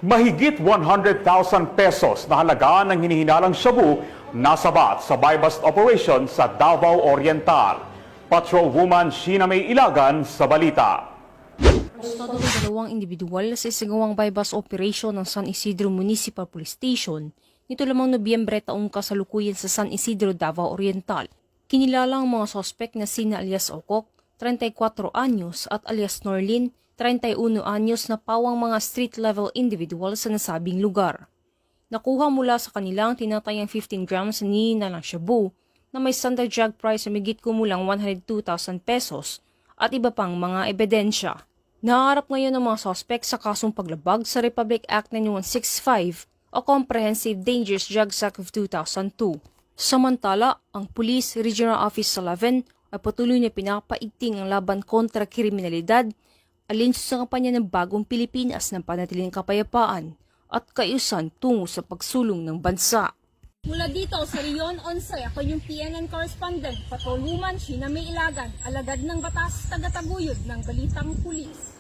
Mahigit 100,000 pesos na halaga ng hinihinalang shabu nasabat sa buy-bust operation sa Davao Oriental. Patrolwoman Sheena May Ilagan sa balita. Arestado ang dalawang individual sa isagawang buy-bust operation ng San Isidro Municipal Police Station nito lamang Nobyembre taong kasalukuyan sa San Isidro, Davao Oriental. Kinilala ang mga sospek na sina alias Okok, 34 anyos at alias Norlin, 31 anyos na pawang mga street-level individual sa nasabing lugar. Nakuha mula sa kanilang tinatayang 15 grams na hinihinalang shabu na may standard drug price na migit kumulang 102,000 pesos at iba pang mga ebidensya. Naharap ngayon ang mga sospek sa kasong paglabag sa Republic Act 9165 o Comprehensive Dangerous Drugs Act of 2002. Samantala, ang Police Regional Office 11 ay patuloy na pinapaigting ang laban kontra kriminalidad alin sa kampanya ng Bagong Pilipinas ng panatiling kapayapaan at kaayusan tungo sa pagsulong ng bansa. Mula dito sa Rion 11, ako yung PNN correspondent, Patrolwoman Sheena May Ilagan, alagad ng batas, taga-taguyod ng Balitang Pulis.